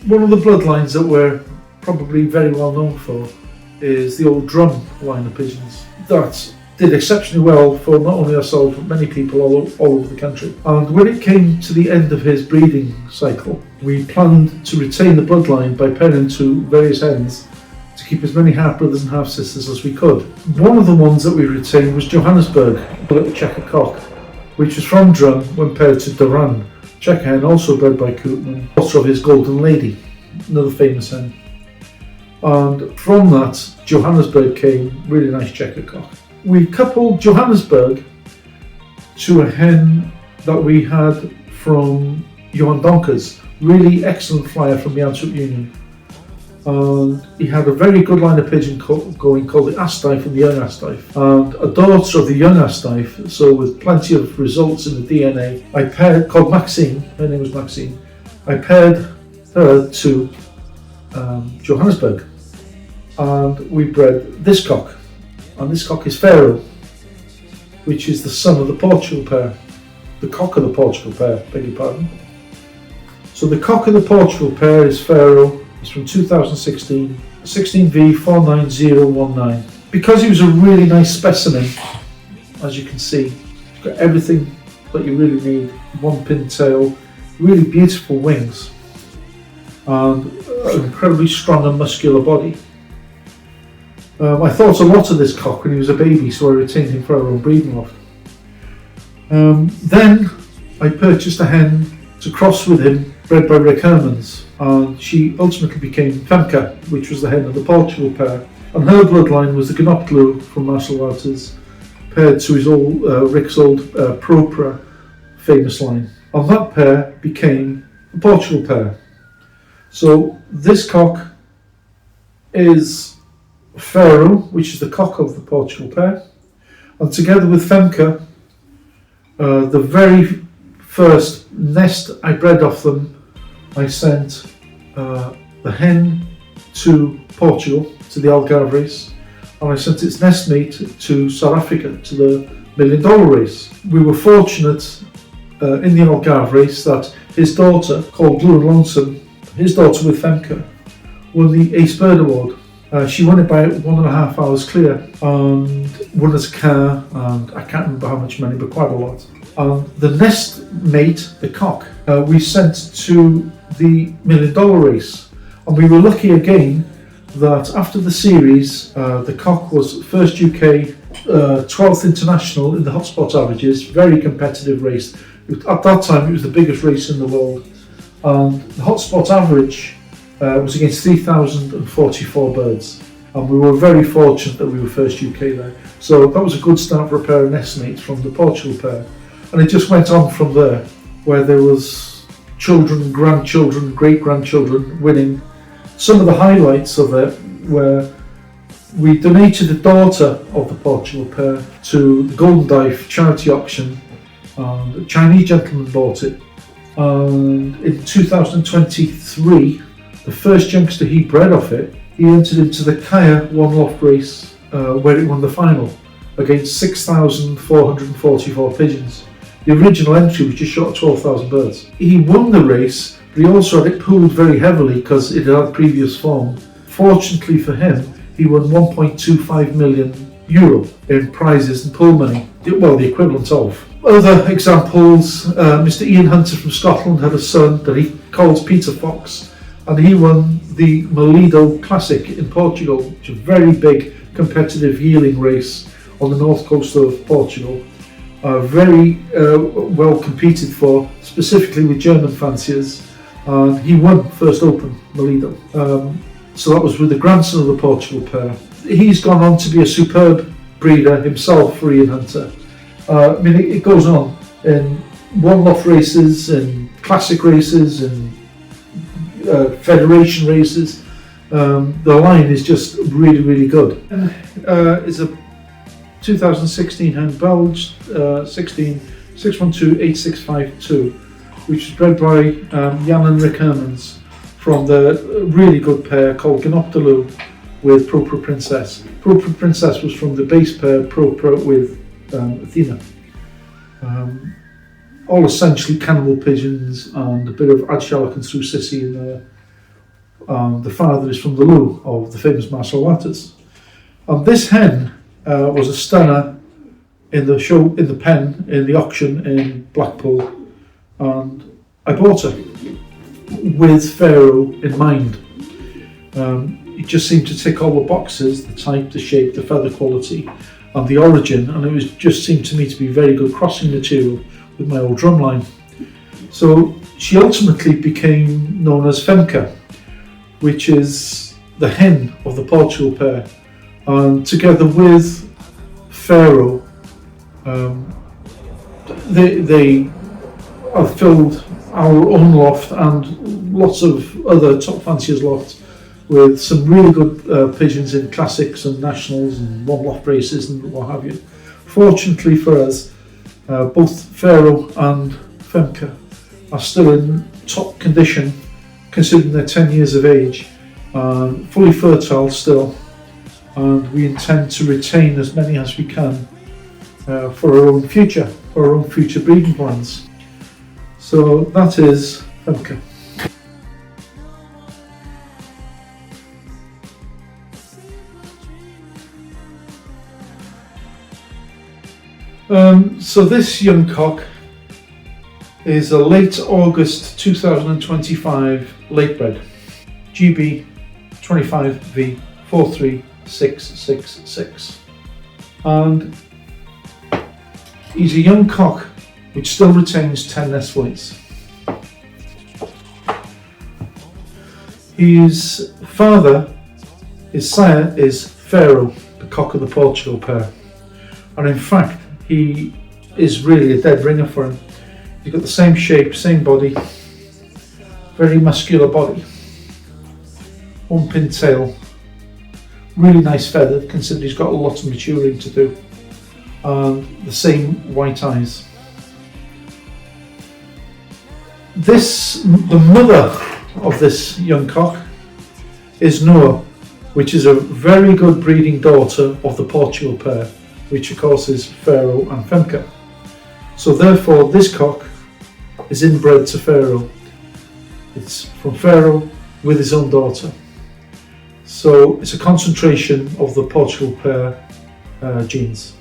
One of the bloodlines that we're probably very well known for is the old drum line of pigeons. That did exceptionally well for not only ourselves but many people all over the country. And when it came to the end of his breeding cycle, we planned to retain the bloodline by pairing to various hens to keep as many half brothers and half sisters as we could. One of the ones that we retained was Johannesburg, a little checker cock, which was from Drum when paired to Duran, checker hen also bred by Koopman, daughter of his Golden Lady, another famous hen. And from that, Johannesburg came, really nice checker cock. We coupled Johannesburg to a hen that we had from Johan Donkers, really excellent flyer from the Antwerp Union. And he had a very good line of pigeon going called the Astife and the Young Astife. And a daughter of the Young Astife, so with plenty of results in the DNA, I paired, called Maxine, her name was Maxine, I paired her to Johannesburg. And we bred this cock. And this cock is Pharaoh, which is the son of the Portugal pair. The cock of the Portugal pair, beg your pardon. So the cock of the Portugal pair is Pharaoh. He's from 2016, 16V49019. Because he was a really nice specimen, as you can see, he's got everything that you really need. One pin tail, really beautiful wings, and an incredibly strong and muscular body. I thought a lot of this cock when he was a baby, so I retained him for our own breeding loft. Then I purchased a hen to cross with him, bred by Rick Hermans, and she ultimately became Femke, which was the hen of the Portugal pair. And her bloodline was the Gnoptlu from Marcel Wouters, paired to his old, Rick's old Propra famous line. And that pair became the Portugal pair. So this cock is Pharaoh, which is the cock of the Portugal pair, and together with Femke, the very first nest I bred off them, I sent the hen to Portugal, to the Algarves, and I sent its nestmate to South Africa, to the $1 Million race. We were fortunate in the Algarves that his daughter, called Blue and Lonesome, his daughter with Femke, won the Ace Bird Award. She won it by 1.5 hours clear and won us a car, and I can't remember how much money, but quite a lot. And the nest mate, the cock, we sent to the $1 Million race, and we were lucky again that after the series, the cock was first UK, 12th international in the hotspot averages, very competitive race. At that time, it was the biggest race in the world, and the hotspot average was against 3,044 birds, and we were very fortunate that we were first UK there. So that was a good start for a pair of nestmates from the Portugal pair, and it just went on from there, where there was children, grandchildren, great-grandchildren winning. Some of the highlights of it were we donated the daughter of the Portugal pair to the Golden Dive charity auction, and a Chinese gentleman bought it, and in 2023, the first youngster he bred off it, he entered into the Kaya one loft race where it won the final against 6,444 pigeons. The original entry was just short of 12,000 birds. He won the race, but he also had it pooled very heavily because it had previous form. Fortunately for him, he won €1.25 million in prizes and pool money, well, the equivalent of. Other examples, Mr. Ian Hunter from Scotland had a son that he calls Peter Fox, and he won the Molido Classic in Portugal, which is a very big competitive yearling race on the north coast of Portugal. Very well competed for, specifically with German fanciers, and he won first open Molido. So that was with the grandson of the Portugal pair. He's gone on to be a superb breeder himself for Ian Hunter. I mean, it goes on in one-off races, in classic races, in federation races. The line is just really, really good. It's a 2016 hen Belge 6128652, which is bred by Jan and Rick Hermans from the really good pair called Gnoptlu with Propra Princess. Propra Princess was from the base pair Propra with Athena. All essentially cannibal pigeons and a bit of Adshalac and Through Sissy in there. The father is from the Loo of the famous martial artists. And this hen was a stunner in the show, in the pen, in the auction in Blackpool, and I bought her with Pharaoh in mind. It just seemed to tick all the boxes: the type, the shape, the feather quality, and the origin, and it was just seemed to me to be very good crossing material with my old drumline. So she ultimately became known as Femke, which is the hen of the Portugal pair, and together with Pharaoh, they have filled our own loft and lots of other top fanciers' lofts with some really good pigeons in classics and nationals and one loft races and what have you. Fortunately for us, both Pharaoh and Femke are still in top condition, considering they're 10 years of age, fully fertile still, and we intend to retain as many as we can for our own future breeding plans. So that is Femke. So this young cock is a late August 2025 late bred, GB 25V 43666, and he's a young cock which still retains 10 nest weights. His sire is Pharaoh, the cock of the Portugal pair, and in fact he is really a dead ringer for him. He's got the same shape, same body, very muscular body, one pin tail, really nice feather considering he's got a lot of maturing to do, and the same white eyes. The mother of this young cock is Noah, which is a very good breeding daughter of the Portugal pair, which of course is Pharaoh and Femke. So therefore this cock is inbred to Pharaoh. It's from Pharaoh with his own daughter. So it's a concentration of the Portugal pair genes.